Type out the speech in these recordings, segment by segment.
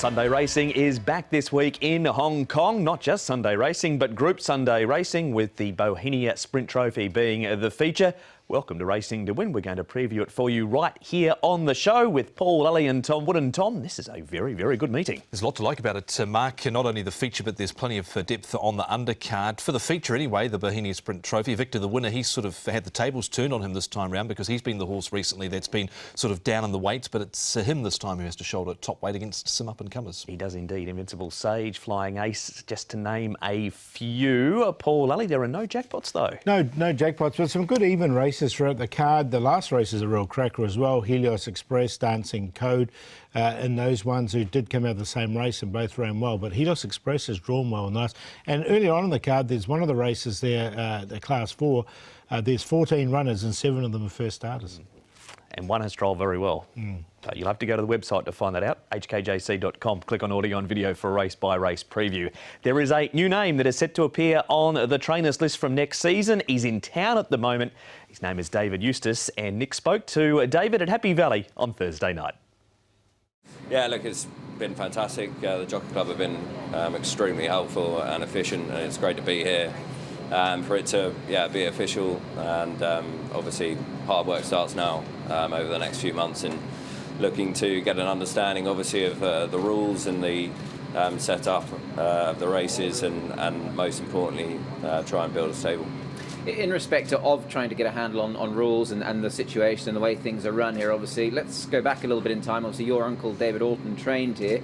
Sunday racing is back this week in Hong Kong. Not just Sunday racing, but Group Sunday racing, with the Bauhinia Sprint Trophy being the feature. Welcome to Racing to Win. We're going to preview it for you right here on the show with Paul Lally and Tom Wood. And Tom, this is a very, very good meeting. There's a lot to like about it, Mark. Not only the feature, but there's plenty of depth on the undercard. For the feature anyway, the Bauhinia Sprint Trophy, Victor, the winner, he's sort of had the tables turned on him this time round because he's been the horse recently that's been sort of down in the weights, but it's him this time who has to shoulder top weight against some up-and-comers. He does indeed. Invincible Sage, Flying Ace, just to name a few. Paul Lally, there are no jackpots though. No jackpots, but some good even races throughout the card. The last race is a real cracker as well. Helios Express, Dancing Code, and those ones who did come out of the same race and both ran well. But Helios Express has drawn well and nice. And earlier on in the card, there's one of the races there, the Class 4. There's 14 runners and 7 of them are first starters. And one has trolled very well. So you'll have to go to the website to find that out, hkjc.com. Click on audio and video for a race-by-race preview. There is a new name that is set to appear on the trainers list from next season. He's in town at the moment. His name is David Eustace, and Nick spoke to David at Happy Valley on Thursday night. Yeah, look, it's been fantastic. The Jockey Club have been extremely helpful and efficient, and it's great to be here. For it to be official, and obviously hard work starts now over the next few months, and looking to get an understanding obviously of the rules and the setup of the races, and most importantly try and build a stable. In respect of trying to get a handle on rules and the situation and the way things are run here, obviously, let's go back a little bit in time. Obviously your uncle David Alton trained here.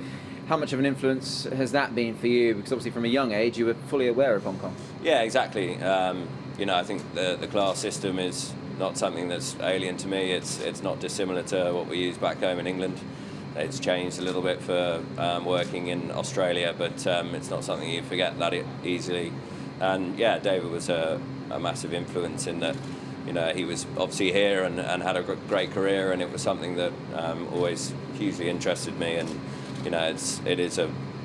How much of an influence has that been for you? Because obviously from a young age you were fully aware of Hong Kong. Yeah, exactly. You know, I think the class system is not something that's alien to me. It's not dissimilar to what we use back home in England. It's changed a little bit for working in Australia, but it's not something you forget that easily. And yeah, David was a massive influence in that. You know, he was obviously here and had a great career, and it was something that always hugely interested me. And you know, it is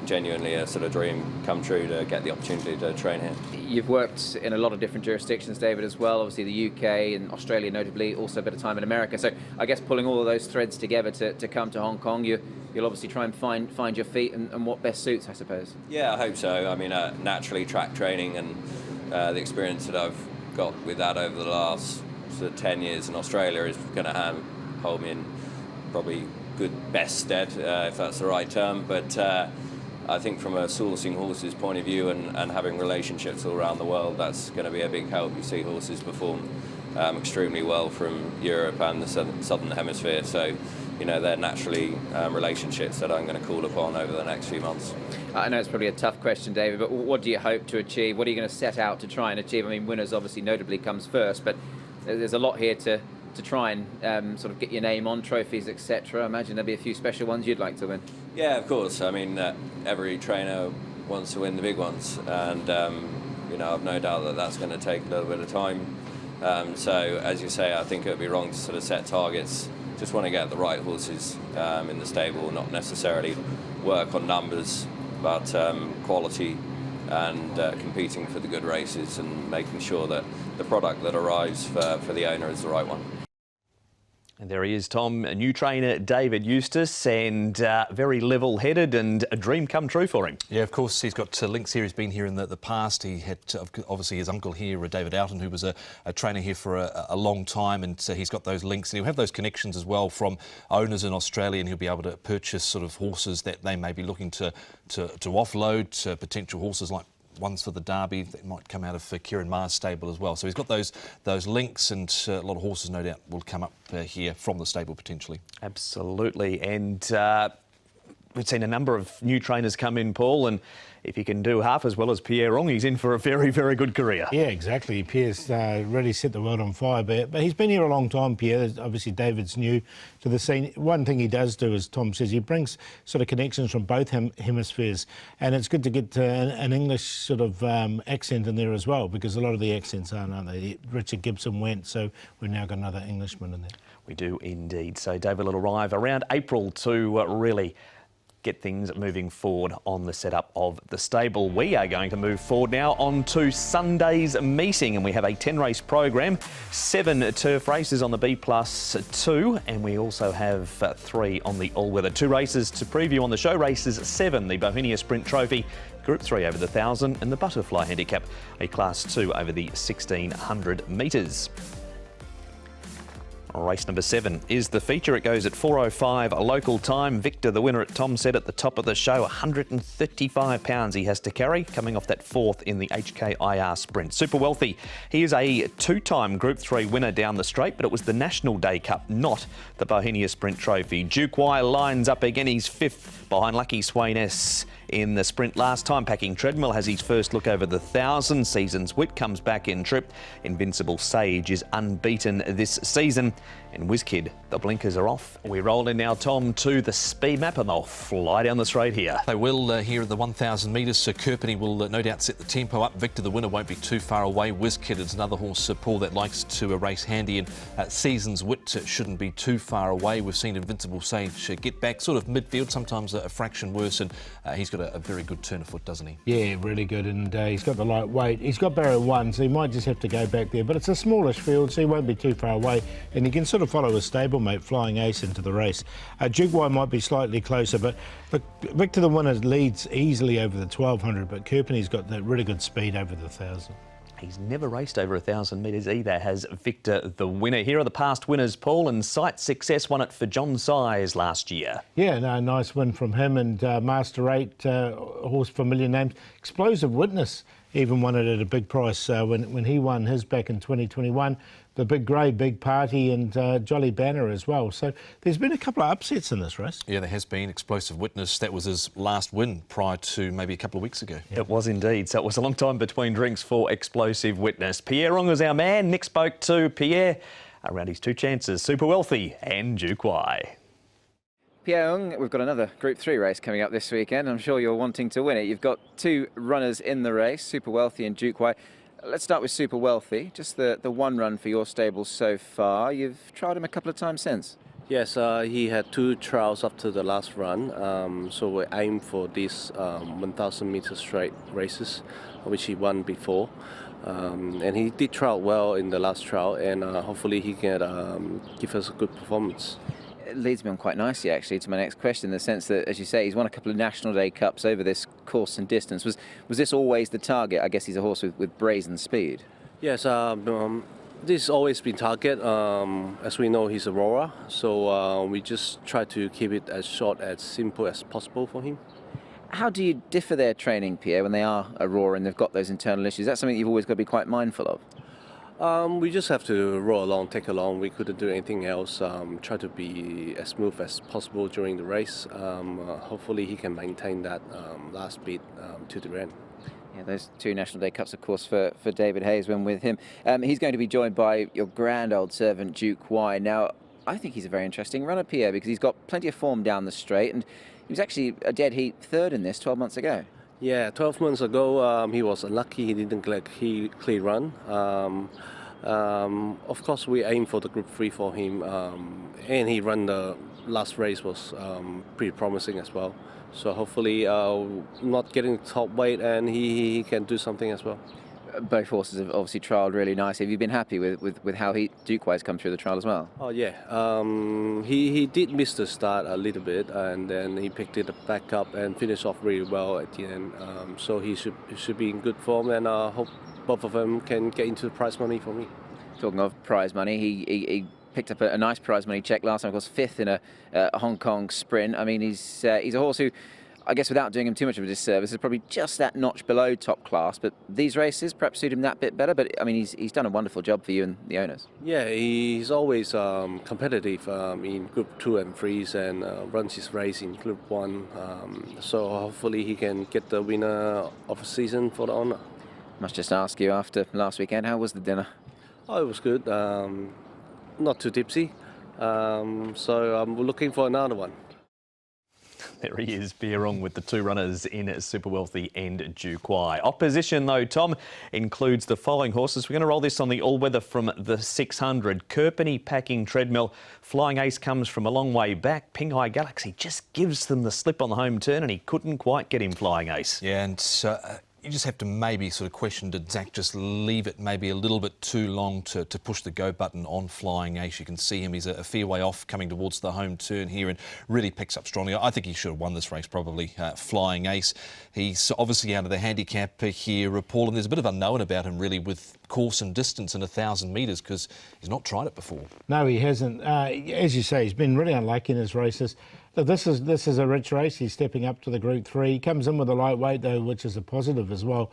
genuinely a sort of dream come true to get the opportunity to train here. You've worked in a lot of different jurisdictions, David, as well. Obviously the UK and Australia notably, also a bit of time in America. So I guess pulling all of those threads together to come to Hong Kong, you'll obviously try and find your feet and what best suits, I suppose. Yeah, I hope so. I mean, naturally track training and the experience that I've got with that over the last sort of 10 years in Australia is going to hold me in probably good best stead, if that's the right term. But I think from a sourcing horses point of view and having relationships all around the world, that's going to be a big help. You see horses perform extremely well from Europe and the southern hemisphere. So, you know, they're naturally relationships that I'm going to call upon over the next few months. I know it's probably a tough question, David, but what do you hope to achieve? What are you going to set out to try and achieve? I mean, winners obviously notably comes first, but there's a lot here to try and sort of get your name on trophies, etc. I imagine there'll be a few special ones you'd like to win. Yeah, of course. I mean, every trainer wants to win the big ones, and you know, I've no doubt that that's going to take a little bit of time. So, as you say, I think it would be wrong to sort of set targets. Just want to get the right horses in the stable, not necessarily work on numbers, but quality and competing for the good races and making sure that the product that arrives for the owner is the right one. And there he is, Tom, a new trainer, David Eustace, and very level-headed and a dream come true for him. Yeah, of course, he's got links here. He's been here in the past. He had obviously his uncle here, David Alton, who was a trainer here for a long time, and he's got those links, and he'll have those connections as well from owners in Australia, and he'll be able to purchase sort of horses that they may be looking to offload to potential horses like ones for the Derby that might come out of Kieran Maher's stable as well. So he's got those links, and a lot of horses no doubt will come up here from the stable potentially. Absolutely, and we've seen a number of new trainers come in, Paul, and if he can do half as well as Pierre Wrong, he's in for a very, very good career. Yeah, exactly. Pierre's really set the world on fire, but he's been here a long time, Pierre. Obviously, David's new to the scene. One thing he does do, as Tom says, he brings sort of connections from both hemispheres, and it's good to get an English sort of accent in there as well, because a lot of the accents aren't they? Richard Gibson went, so we've now got another Englishman in there. We do indeed. So David will arrive around April to really get things moving forward on the setup of the stable. We are going to move forward now on to Sunday's meeting, and we have a 10-race program, 7 turf races on the B+2, and we also have 3 on the all-weather. 2 races to preview on the show. Races 7, the Bauhinia Sprint Trophy, Group 3 over the 1,000, and the Butterfly Handicap, a Class 2 over the 1,600 metres. Race number 7 is the feature. It goes at 4:05 local time. Victor, the winner, at Tom said at the top of the show, 135 pounds he has to carry, coming off that 4th in the HKIR Sprint. Super Wealthy. He is a 2-time Group 3 winner down the straight, but it was the National Day Cup, not the Bauhinia Sprint Trophy. Duke Y lines up again. He's 5th behind Lucky Swain S in the sprint last time. Packing Treadmill has his first look over the 1,000. Seasons Wit comes back in trip. Invincible Sage is unbeaten this season. And WizKid, the blinkers are off. We roll in now, Tom, to the speed map, and they'll fly down the straight here. They will here at the 1,000 metres. Sir Kirpany will no doubt set the tempo up. Victor, the winner, won't be too far away. WizKid is another horse, Paul, that likes to race handy, and Seasons Wit shouldn't be too far away. We've seen Invincible Sage get back sort of midfield, sometimes a fraction worse, and he's got a very good turn of foot, doesn't he? Yeah, really good, and he's got the light weight. He's got barrier 1, so he might just have to go back there, but it's a smallish field, so he won't be too far away, and he can sort of follow his stablemate Flying Ace into the race. Duke Y might be slightly closer, but look, Victor the winner leads easily over the 1,200, but Kirpany's got that really good speed over the 1,000. He's never raced over 1,000 metres either, has Victor the winner. Here are the past winners, Paul, and Sight Success won it for John Size last year. Yeah, no, nice win from him, and Master 8, horse familiar names. Explosive Witness even won it at a big price when he won his back in 2021. The Big Grey, Big Party, and Jolly Banner as well. So there's been a couple of upsets in this race. Yeah, there has been. Explosive Witness, that was his last win prior to maybe a couple of weeks ago. It was indeed. So it was a long time between drinks for Explosive Witness. Pierre Ong was our man. Nick spoke to Pierre around his 2 chances, Super Wealthy and Duke Y. Pierre Ong, we've got another Group 3 race coming up this weekend. I'm sure you're wanting to win it. You've got 2 runners in the race, Super Wealthy and Duke Y. Let's start with Super Wealthy. Just the one run for your stable so far. You've tried him a couple of times since. Yes, he had 2 trials up to the last run. So we aim for these 1,000 meter straight races, which he won before. And he did trial well in the last trial, and hopefully he can give us a good performance. It leads me on quite nicely, actually, to my next question, in the sense that, as you say, he's won a couple of National Day Cups over this course and distance. Was this always the target? I guess he's a horse with brazen speed. Yes, this has always been target. As we know, he's a roarer, so we just try to keep it as short, as simple as possible for him. How do you differ their training, Pierre, when they are a roarer and they've got those internal issues? That's something you've always got to be quite mindful of. We just have to roll along, take along. We couldn't do anything else. Try to be as smooth as possible during the race. Hopefully he can maintain that last bit to the end. Yeah, those 2 National Day Cups, of course, for David Hayes when with him. He's going to be joined by your grand old servant, Duke Y. Now, I think he's a very interesting runner, Pierre, because he's got plenty of form down the straight, and he was actually a dead heat 3rd in this 12 months ago. Yeah, 12 months ago he was unlucky. He didn't get a clear run. Of course, we aim for the Group 3 for him, and he ran the last race was pretty promising as well. So hopefully not getting top weight, and he can do something as well. Both horses have obviously trialled really nicely. Have you been happy with how Duke Y's come through the trial as well? Oh yeah, he did miss the start a little bit, and then he picked it back up and finished off really well at the end. So he should be in good form, and I hope both of them can get into the prize money for me. Talking of prize money, he picked up a nice prize money check last time. Of course, 5th in a Hong Kong sprint. I mean, he's a horse who, I guess without doing him too much of a disservice, is probably just that notch below top class, but these races perhaps suit him that bit better. But I mean, he's done a wonderful job for you and the owners. Yeah, he's always competitive in Group 2 and 3s, and runs his race in Group 1. So hopefully he can get the winner of the season for the honour. Must just ask you, after last weekend, how was the dinner? Oh, it was good. Not too tipsy. So I'm looking for another one. There he is, Beerong with the two runners in Super Wealthy and Duke Y. Opposition, though, Tom, includes the following horses. We're going to roll this on the all-weather from the 600. Kerpenny Packing Treadmill. Flying Ace comes from a long way back. Pinghai Galaxy just gives them the slip on the home turn, and he couldn't quite get him, Flying Ace. Yeah, and you just have to maybe sort of question, did Zach just leave it maybe a little bit too long to push the go button on Flying Ace? You can see him, he's a fair way off coming towards the home turn here and really picks up strongly. I think he should have won this race probably, Flying Ace. He's obviously out of the handicap here, Paul, and there's a bit of unknown about him really with course and distance in 1,000 metres because he's not tried it before. No, he hasn't. As you say, he's been really unlucky in his races. Look, this is a rich race. He's stepping up to the Group 3. He comes in with a lightweight, though, which is a positive as well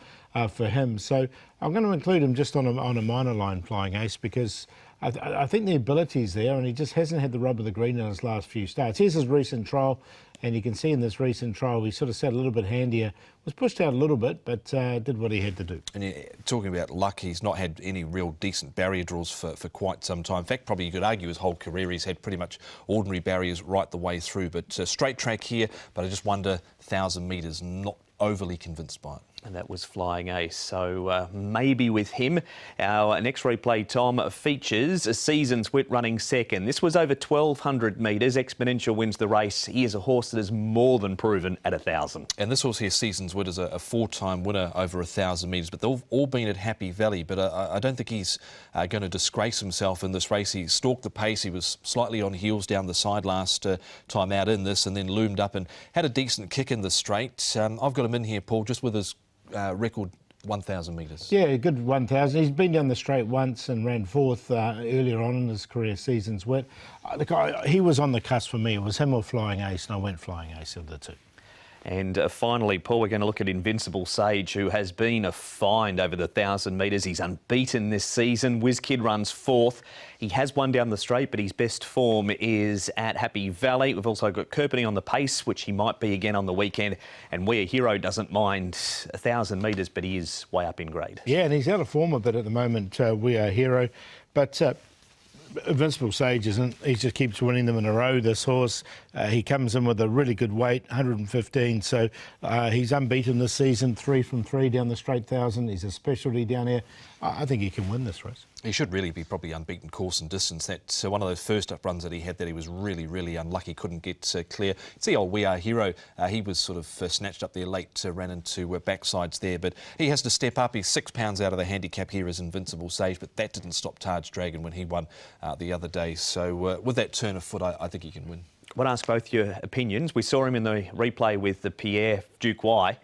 for him. So I'm going to include him just on a minor line, Flying Ace, because I think the ability's there, and he just hasn't had the rub of the green in his last few starts. Here's his recent trial, and you can see in this recent trial he sort of sat a little bit handier, was pushed out a little bit, but did what he had to do. And talking about luck, he's not had any real decent barrier draws for quite some time. In fact, probably you could argue his whole career he's had pretty much ordinary barriers right the way through. But straight track here, but I just wonder, 1,000 metres, not overly convinced by it. And that was Flying Ace. So maybe with him. Our next replay, Tom, features a Seasons Wit running second. This was over 1,200 metres. Exponential wins the race. He is a horse that is more than proven at 1,000. And this horse here, Seasons Wit, is a four-time winner over 1,000 metres. But they've all been at Happy Valley. But I don't think he's going to disgrace himself in this race. He stalked the pace. He was slightly on heels down the side last time out in this and then loomed up and had a decent kick in the straight. I've got him in here, Paul, just with his record 1,000 metres. Yeah, good 1,000. He's been down the straight once and ran fourth earlier on in his career, Seasons Wit. He was on the cusp for me. It was him or Flying Ace, and I went Flying Ace of the two. And finally, Paul, we're going to look at Invincible Sage, who has been a find over the 1,000 metres. He's unbeaten this season. WizKid runs fourth. He has won down the straight, but his best form is at Happy Valley. We've also got Kerpenny on the pace, which he might be again on the weekend. And We Are Hero doesn't mind 1,000 metres, but he is way up in grade. Yeah, and he's out of form a bit at the moment, We Are Hero. But Invincible Sage isn't. He just keeps winning them in a row, this horse. He comes in with a really good weight, 115. So he's unbeaten this season, 3 from 3 down the straight 1,000. He's a specialty down here. I think he can win this race. He should really be probably unbeaten course and distance. That's one of those first up runs that he had that he was really, really unlucky, couldn't get clear. See, old We Are Hero, he was sort of snatched up there late, ran into backsides there, but he has to step up. He's £6 out of the handicap here as Invincible Sage, but that didn't stop Taj Dragon when he won the other day. So with that turn of foot, I think he can win. I want to ask both your opinions. We saw him in the replay with the Pierre Duke Y.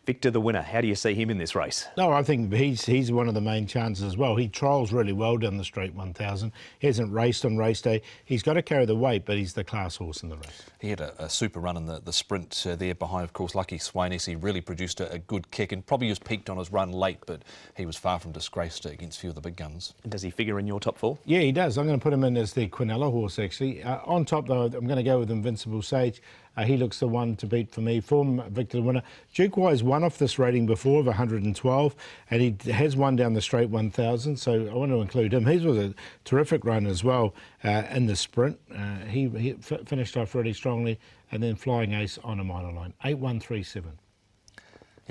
Victor, the winner, how do you see him in this race? No, I think he's one of the main chances as well. He trials really well down the straight 1,000. He hasn't raced on race day. He's got to carry the weight, but he's the class horse in the race. He had a super run in the sprint there behind, of course, Lucky Swainess. He really produced a good kick and probably was peaked on his run late, but he was far from disgraced against a few of the big guns. And does he figure in your top four? Yeah, he does. I'm going to put him in as the Quinella horse, actually. On top, though, I'm going to go with Invincible Sage. He looks the one to beat for me. Form Victor the winner. Duke Y's won off this rating before of 112, and he has won down the straight 1,000, so I want to include him. His was a terrific run as well in the sprint. He finished off really strongly, and then Flying Ace on a minor line. 8-1-3-7.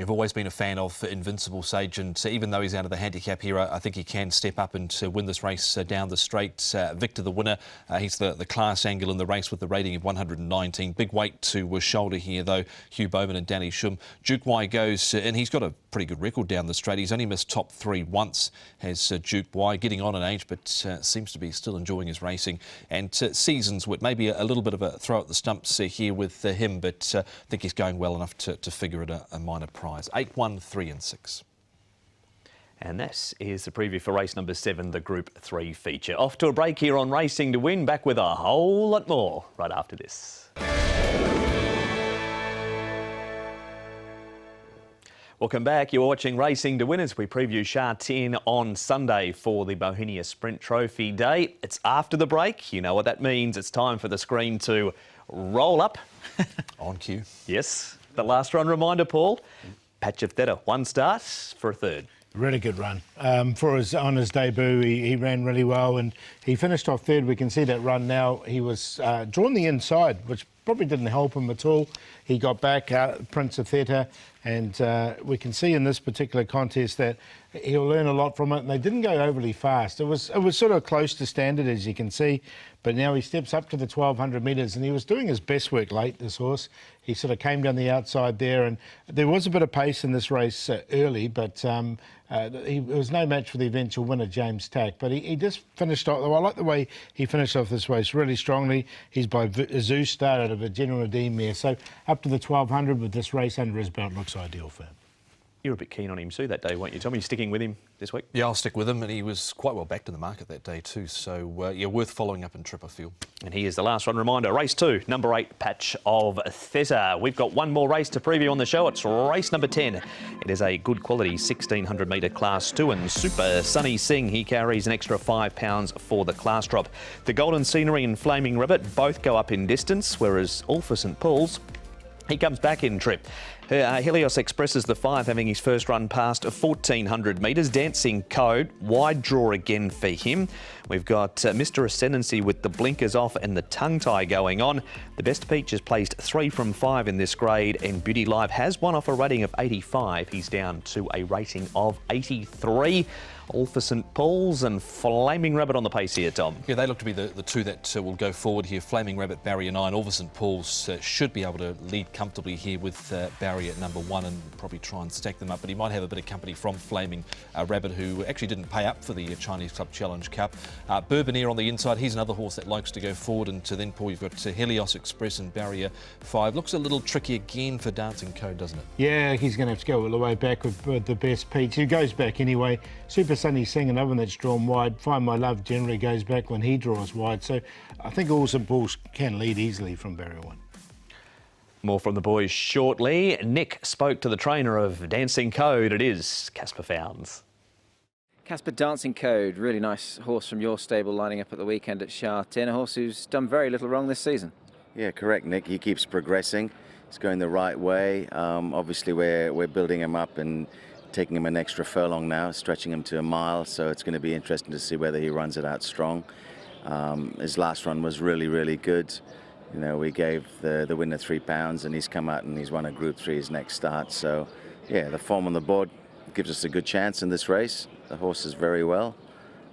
I've always been a fan of Invincible Sage, and even though he's out of the handicap here, I think he can step up and win this race down the straight. Victor the winner, he's the class angle in the race with the rating of 119. Big weight to shoulder here, though, Hugh Bowman and Danny Shum. Duke Y goes, and he's got a pretty good record down the straight. He's only missed top 3 once, has Duke Y, getting on in age, but seems to be still enjoying his racing. And Seasons Wit, maybe a little bit of a throw at the stumps here with him, but I think he's going well enough to figure it a minor prize. 8-1-3-6. And that is the preview for race number 7, the Group 3 feature. Off to a break here on Racing to Win. Back with a whole lot more right after this. Welcome back. You're watching Racing to Win as we preview Sha Tin on Sunday for the Bauhinia Sprint Trophy Day. It's after the break. You know what that means. It's time for the screen to roll up. On cue. Yes. The last run reminder, Paul. Patch of Theta, 1 start for a third. Really good run. On his debut, he ran really well, and he finished off third. We can see that run now. He was drawn the inside, which probably didn't help him at all. He got back, Prince of Theta, and we can see in this particular contest that he'll learn a lot from it. And they didn't go overly fast. It was sort of close to standard, as you can see, but now he steps up to the 1,200 metres, and he was doing his best work late, this horse. He sort of came down the outside there, and there was a bit of pace in this race early, but he was no match for the eventual winner, James Tack. But he just finished off. I like the way he finished off this race really strongly. He's by Zeus, star out of a General Redeem mare. So up to the 1,200 with this race under his belt looks ideal for him. You were a bit keen on him too that day, weren't you, Tom? Are you sticking with him this week? Yeah, I'll stick with him, and he was quite well backed in the market that day too. So, yeah, worth following up in Trip, I feel. And here's the last one reminder. Race 2, number 8, Patch of Theta. We've got one more race to preview on the show. It's race number 10. It is a good quality 1,600 metre Class 2, and Super Sunny Singh, he carries an extra £5 for the class drop. The Golden Scenery and Flaming Ribbit both go up in distance, whereas All for St Paul's, he comes back in Trip. Helios Express is the 5, having his first run past 1,400 metres. Dancing Code, wide draw again for him. We've got Mr. Ascendancy with the blinkers off and the tongue tie going on. The Best Peach has placed 3 from 5 in this grade, and Beauty Live has won off a rating of 85. He's down to a rating of 83. All for St Paul's and Flaming Rabbit on the pace here, Tom. Yeah, they look to be the two that will go forward here. Flaming Rabbit, barrier 9. All for St Paul's should be able to lead comfortably here with barrier number 1 and probably try and stack them up. But he might have a bit of company from Flaming Rabbit, who actually didn't pay up for the Chinese Club Challenge Cup. Bourboneer on the inside. He's another horse that likes to go forward. And then, Paul, you've got Helios Express and barrier 5. Looks a little tricky again for Dancing Code, doesn't it? Yeah, he's going to have to go all the way back with the Best Peach. He goes back anyway. Super Sunny Singh, another one that's drawn wide. Find My Love generally goes back when he draws wide. So I think All St Paul's can lead easily from barrier 1. More from the boys shortly. Nick spoke to the trainer of Dancing Code. It is Casper Founds. Casper, Dancing Code, really nice horse from your stable lining up at the weekend at Sha Tin, a horse who's done very little wrong this season. Yeah, correct, Nick. He keeps progressing. He's going the right way. Obviously, we're building him up and taking him an extra furlong now, stretching him to a mile. So it's going to be interesting to see whether he runs it out strong. His last run was really, really good. You know, we gave the winner £3, and he's come out and he's won a Group 3 his next start. So, yeah, the form on the board gives us a good chance in this race. The horse is very well,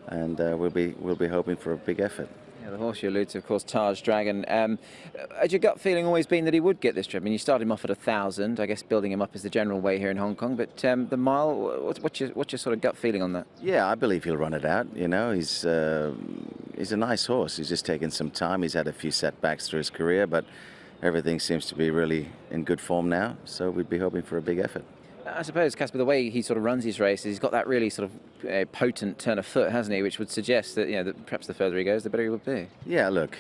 and we'll be hoping for a big effort. Yeah, the horse you allude to, of course, Taj Dragon. Had your gut feeling always been that he would get this trip? I mean, you started him off at 1,000. I guess building him up is the general way here in Hong Kong. But the mile, what's your sort of gut feeling on that? Yeah, I believe he'll run it out. You know, he's a nice horse. He's just taken some time. He's had a few setbacks through his career, but everything seems to be really in good form now. So we'd be hoping for a big effort. I suppose, Casper, the way he sort of runs his races, he's got that really sort of potent turn of foot, hasn't he? Which would suggest that, that perhaps the further he goes, the better he would be. Yeah, look,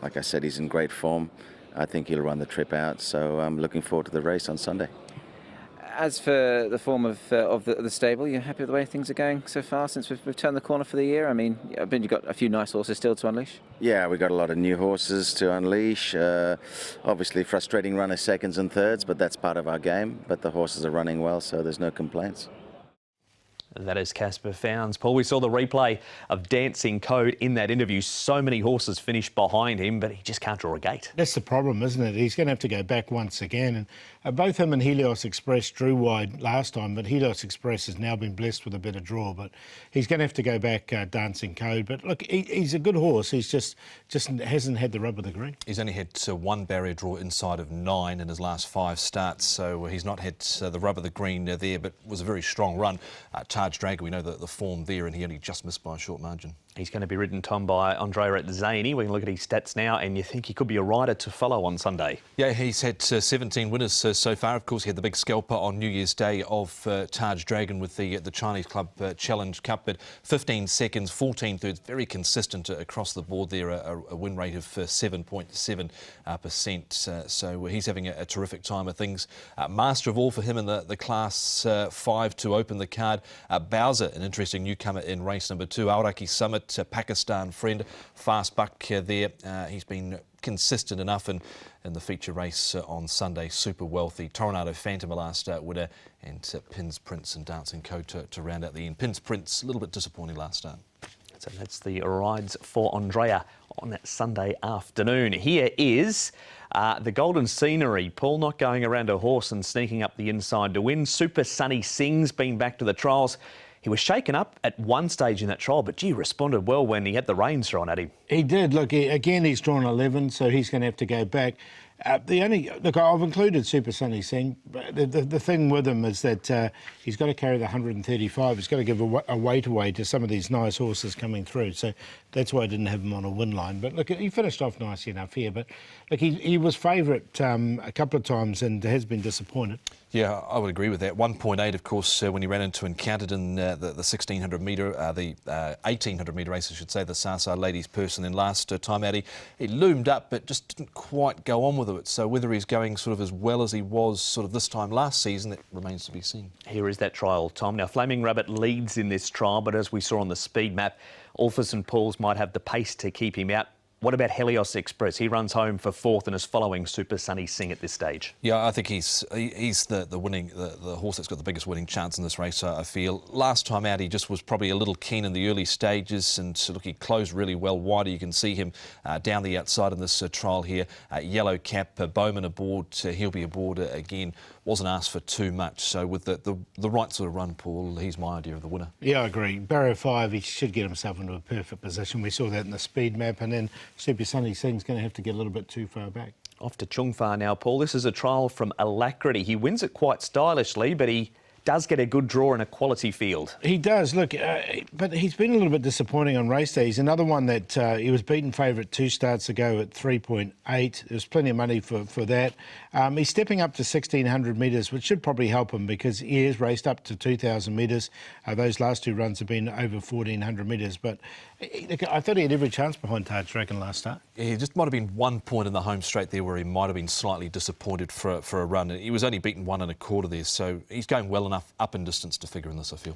like I said, he's in great form. I think he'll run the trip out. So I'm looking forward to the race on Sunday. As for the form of the stable, you're happy with the way things are going so far since we've turned the corner for the year? I mean, you've got a few nice horses still to unleash. Yeah, we've got a lot of new horses to unleash. Obviously, frustrating runners, seconds and thirds, but that's part of our game. But the horses are running well, so there's no complaints. That is Casper Founds. Paul, we saw the replay of Dancing Code in that interview. So many horses finished behind him, but he just can't draw a gate. That's the problem, isn't it? He's going to have to go back once again. And both him and Helios Express drew wide last time, but Helios Express has now been blessed with a better draw. But he's going to have to go back Dancing Code. But look, he's a good horse. He's just hasn't had the rub of the green. He's only had one barrier draw inside of 9 in his last 5 starts, so he's not had the rub of the green there, but was a very strong run. Taj Dragon, we know the form there, and he only just missed by a short margin. He's going to be ridden, Tom, by Andrea Zaney. We can look at his stats now, and you think he could be a rider to follow on Sunday. Yeah, he's had 17 winners so far. Of course, he had the big scalper on New Year's Day of Taj Dragon with the Chinese Club Challenge Cup, but 15 seconds, 14 thirds, very consistent across the board there, a win rate of 7.7%. So he's having a terrific time of things. Master of all for him in the Class 5 to open the card. Bowser, an interesting newcomer in race number 2. Auraki Summit, Pakistan friend, fast buck there. He's been consistent enough in the feature race on Sunday. Super Wealthy, Toronado Phantom, a last winner, and Pins Prince and Dancing Code to round out the end. Pins Prince, a little bit disappointing last start. So that's the rides for Andrea on that Sunday afternoon. Here is the Golden Scenery. Paul not going around a horse and sneaking up the inside to win. Super Sunny Singh's been back to the trials. He was shaken up at one stage in that trial, but gee, responded well when he had the reins thrown at him. He did. Look, again, he's drawn 11, so he's going to have to go back. Look, I've included Super Sunny Singh. The thing with him is that he's got to carry the 135. He's got to give a weight away to some of these nice horses coming through. So that's why I didn't have him on a win line. But look, he finished off nicely enough here. But look, he was favourite a couple of times and has been disappointed. Yeah, I would agree with that. 1.8, of course, when he ran into encountered in the 1600 metre, the 1800 metre race, I should say, the Sasa Ladies Person. And last time out, he loomed up, but just didn't quite go on with it. So whether he's going sort of as well as he was sort of this time last season, that remains to be seen. Here is that trial, Tom. Now, Flaming Rabbit leads in this trial, but as we saw on the speed map, Alphas and Pauls might have the pace to keep him out. What about Helios Express? He runs home for fourth and is following Super Sunny Singh at this stage. Yeah, I think he's the horse that's got the biggest winning chance in this race, I feel. Last time out, he just was probably a little keen in the early stages, and look, he closed really well wider. You can see him down the outside in this trial here. Yellow Cap, Bowman aboard. He'll be aboard again. Wasn't asked for too much. So with the right sort of run, Paul, he's my idea of the winner. Yeah, I agree. Barrier 5, he should get himself into a perfect position. We saw that in the speed map, and then Super Sunny Singh's going to have to get a little bit too far back. Off to Chungfar now, Paul. This is a trial from Alacrity. He wins it quite stylishly, but he does get a good draw in a quality field. He does. Look, but he's been a little bit disappointing on race day. He's another one that he was beaten favourite 2 starts ago at 3.8. There's plenty of money for that. He's stepping up to 1,600 metres, which should probably help him because he has raced up to 2,000 metres. Those last 2 runs have been over 1,400 metres. But I thought he had every chance behind Taj Dragon last start. Yeah, he just might have been 1 point in the home straight there where he might have been slightly disappointed for a run. He was only beaten 1 1/4 there, so he's going well enough up in distance to figure in this, I feel.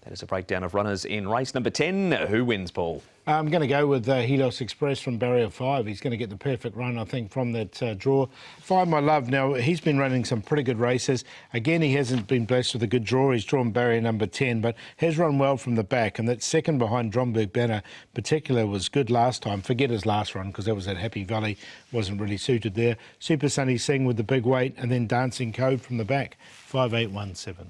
That is a breakdown of runners in race number 10. Who wins, Paul? I'm going to go with Helios Express from Barrier 5. He's going to get the perfect run, I think, from that draw. 5 My Love. Now, he's been running some pretty good races. Again, he hasn't been blessed with a good draw. He's drawn barrier number 10, but has run well from the back. And that second behind Dromberg Banner in particular was good last time. Forget his last run because that was at Happy Valley. Wasn't really suited there. Super Sunny Singh with the big weight, and then Dancing Code from the back. 5817.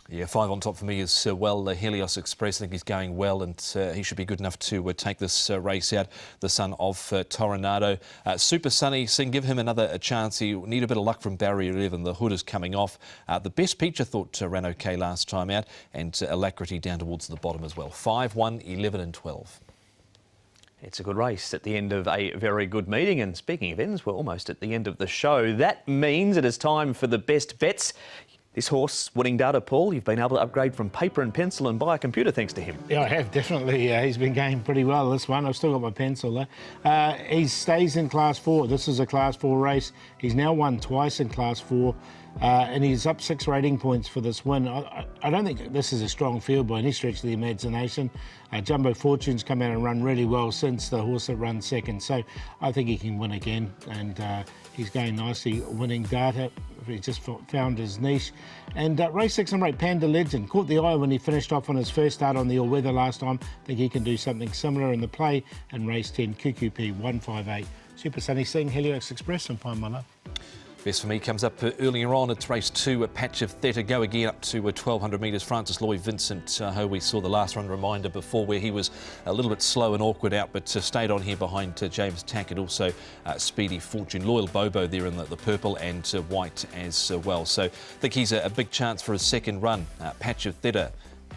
Yeah, 5 on top for me is the Helios Express. I think he's going well, and he should be good enough to take this race out. The son of Toronado. Super Sunny Singh, give him another chance. He need a bit of luck from barrier 11. The hood is coming off. The best peach I thought ran okay last time out, and Alacrity down towards the bottom as well. 5, 1, 11 and 12. It's a good race at the end of a very good meeting. And speaking of ends, we're almost at the end of the show. That means it is time for the best bets. This horse winning data, Paul, you've been able to upgrade from paper and pencil and buy a computer thanks to him. Yeah, I have, definitely. He's been going pretty well, this one. I've still got my pencil there. He stays in Class 4. This is a Class 4 race. He's now won twice in Class 4. And he's up 6 rating points for this win. I don't think this is a strong field by any stretch of the imagination. Jumbo Fortune's come out and run really well since the horse that runs second. So I think he can win again. And he's going nicely, winning data. He just found his niche. And race 6 number 8, Panda Legend, caught the eye when he finished off on his first start on the all-weather last time. I think he can do something similar in the play. And race 10, QQP 158, Super Sunny Singh, Helios Express, and 5 My Love. Best for me comes up earlier on. It's race 2, a Patch of Theta. Go again up to 1,200 metres. Francis Lloyd Vincent, who we saw the last run reminder before, where he was a little bit slow and awkward out, but stayed on here behind James Tackett. Also Speedy Fortune. Loyal Bobo there in the purple and white as well. So I think he's a big chance for his second run. Patch of Theta.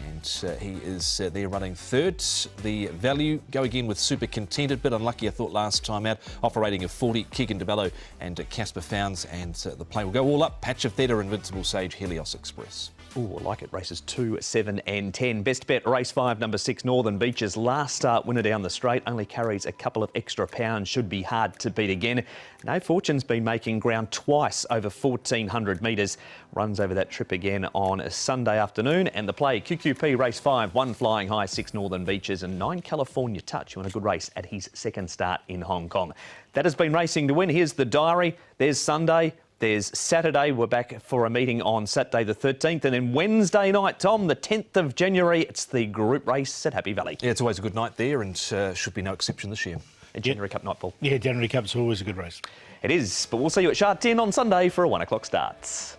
And he is there running third. The value, go again with Super Contented, bit unlucky I thought last time out. Off a rating of 40, Keegan DeBello and Casper Founds, and the play will go all up. Patch of Theta, Invincible Sage, Helios Express. Ooh, I like it. Races 2, 7 and 10. Best bet, race 5, number 6, Northern Beaches. Last start winner down the straight. Only carries a couple of extra pounds. Should be hard to beat again. No Fortune's been making ground twice over 1,400 metres. Runs over that trip again on a Sunday afternoon. And the play, QQP race 5, 1 Flying High, 6 Northern Beaches and 9 California Touch. You want a good race at his second start in Hong Kong. That has been Racing to Win. Here's the diary. There's Sunday. There's Saturday. We're back for a meeting on Saturday the 13th. And then Wednesday night, Tom, the 10th of January, it's the group race at Happy Valley. Yeah, it's always a good night there and should be no exception this year. A January Cup night, Paul. Yeah, January Cup's always a good race. It is, but we'll see you at Sha Tin on Sunday for a 1 o'clock start.